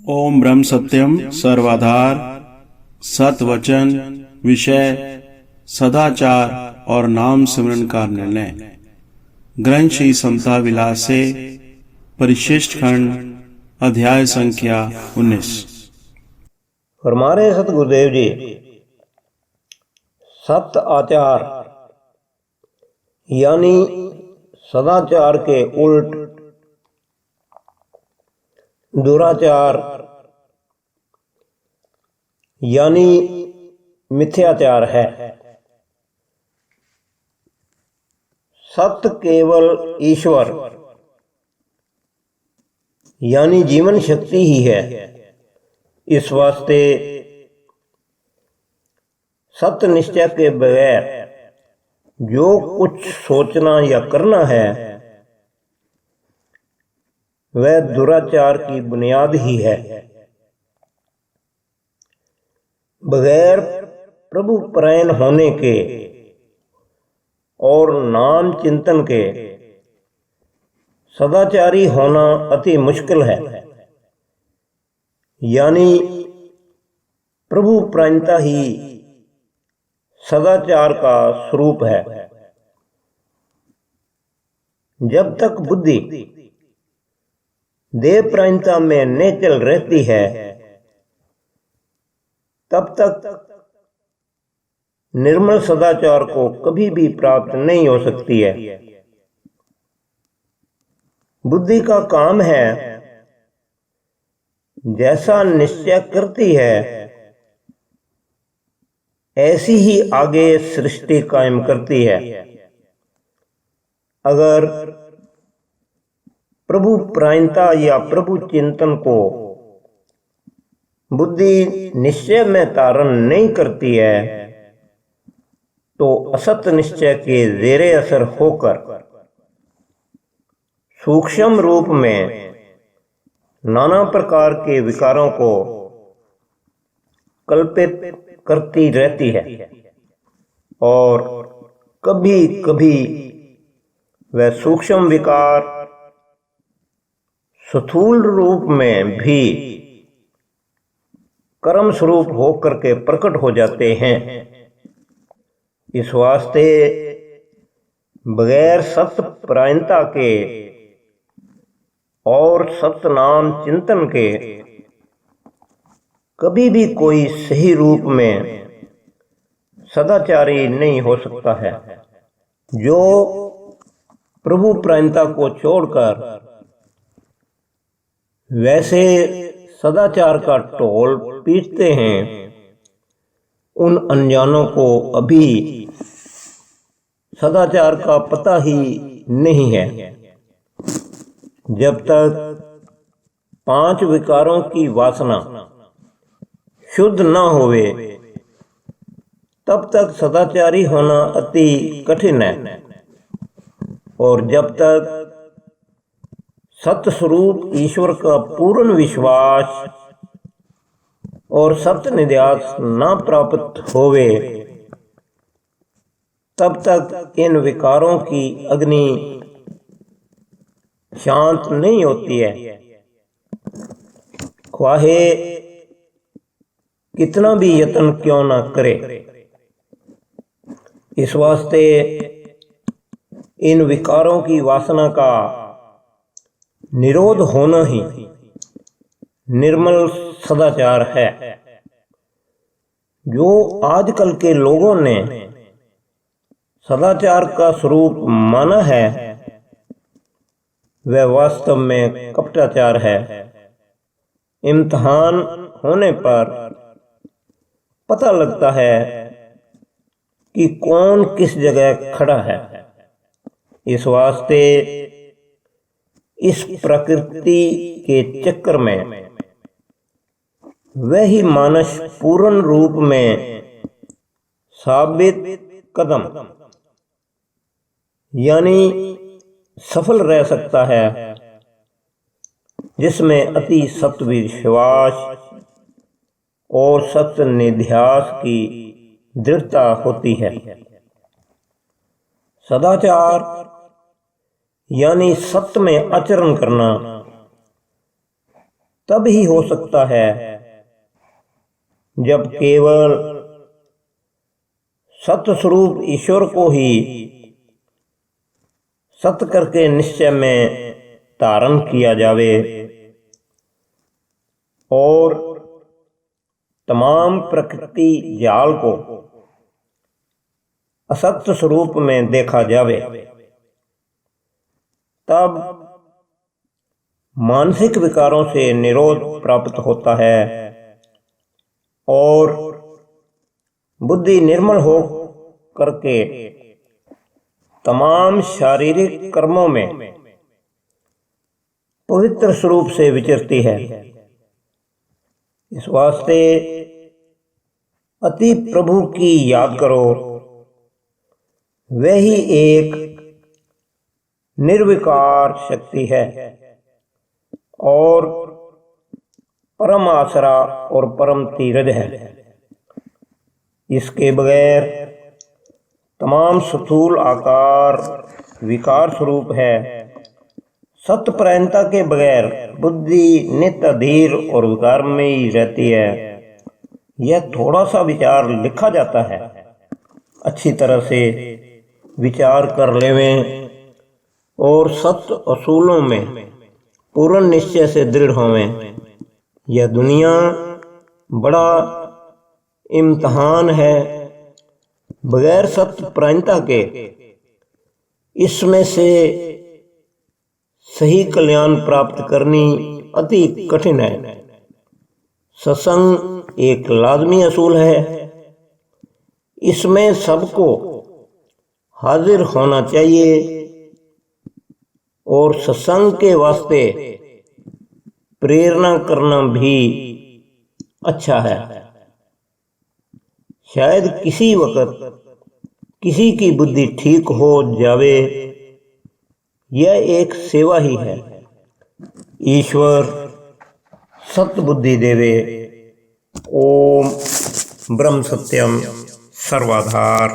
ओम ब्रह्म सत्यम सर्वाधार सत वचन विषय सदाचार और नाम सिमरन का निर्णय। ग्रंथ श्री समता विलास से परिशिष्ट खंड अध्याय संख्या 19। हमारे सतगुरुदेव जी सत आचार यानी सदाचार के उल्ट दुराचार यानी मिथ्याचार है। सत्य केवल ईश्वर यानी जीवन शक्ति ही है। इस वास्ते सत्य निश्चय के बगैर जो कुछ सोचना या करना है वह दुराचार की बुनियाद ही है। बगैर प्रभु परायण होने के और नाम चिंतन के सदाचारी होना अति मुश्किल है। यानी प्रभु परायणता ही सदाचार का स्वरूप है। जब तक बुद्धि देह परायणता में निश्चल रहती है तब तक निर्मल सदाचार को कभी भी प्राप्त नहीं हो सकती है। बुद्धि का काम है जैसा निश्चय करती है ऐसी ही आगे सृष्टि कायम करती है। अगर प्रभु परायणता या प्रभु चिंतन को बुद्धि निश्चय में धारण नहीं करती है तो असत निश्चय के जेरे असर होकर सूक्ष्म रूप में नाना प्रकार के विकारों को कल्पित करती रहती है और कभी कभी वह सूक्ष्म विकार स्थूल रूप में भी कर्म स्वरूप होकर के प्रकट हो जाते हैं। इस वास्ते बगैर सत्य परायणता के और सत्य नाम चिंतन के कभी भी कोई सही रूप में सदाचारी नहीं हो सकता है। जो प्रभु परायणता को छोड़कर वैसे सदाचार का ढोल पीटते हैं उन अनजानों को अभी सदाचार का पता ही नहीं है। जब तक 5 विकारों की वासना शुद्ध न होवे तब तक सदाचारी होना अति कठिन है। और जब तक सत्य स्वरूप ईश्वर का पूर्ण विश्वास और सत्य निध्यास न प्राप्त होवे तब तक इन विकारों की अग्नि शांत नहीं होती है। ख्वाहे कितना भी यत्न क्यों ना करे। इस वास्ते इन विकारों की वासना का निरोध होना ही निर्मल सदाचार है। जो आजकल के लोगों ने सदाचार का स्वरूप माना है वह वास्तव में कपटाचार है। इम्तिहान होने पर पता लगता है कि कौन किस जगह खड़ा है। इस वास्ते इस प्रकृति के चक्कर में वही मानस पूर्ण रूप में साबित कदम यानी सफल रह सकता है जिसमें अति सत्य विश्वास और सत्य निध्यास की दृढ़ता होती है। सदाचार यानी सत्य में आचरण करना तब ही हो सकता है जब केवल सत्य स्वरूप ईश्वर को ही सत्य करके निश्चय में धारण किया जावे और तमाम प्रकृति जाल को असत्य स्वरूप में देखा जावे, तब मानसिक विकारों से निरोध प्राप्त होता है और बुद्धि निर्मल हो करके तमाम शारीरिक कर्मों में पवित्र स्वरूप से विचरती है। इस वास्ते अति प्रभु की याद करो, वही एक निर्विकार शक्ति है और परम आसरा और परम तीरथ है। इसके बगैर तमाम स्थूल आकार विकार स्वरूप है। सत्यपरायणता के बगैर बुद्धि नित्य अधीर और विकार में ही रहती है। यह थोड़ा सा विचार लिखा जाता है, अच्छी तरह से विचार कर लेवें और सत्य असूलों में पूर्ण निश्चय से दृढ़ होवें। यह दुनिया बड़ा इम्तहान है। बगैर सत्यपरायणता के इसमें से सही कल्याण प्राप्त करनी अति कठिन है। सत्संग एक लाजमी असूल है, इसमें सबको हाजिर होना चाहिए और सत्संग के वास्ते प्रेरणा करना भी अच्छा है। शायद किसी वक्त किसी की बुद्धि ठीक हो जावे, यह एक सेवा ही है। ईश्वर सत्य बुद्धि देवे। ओम ब्रह्म सत्यम सर्वाधार।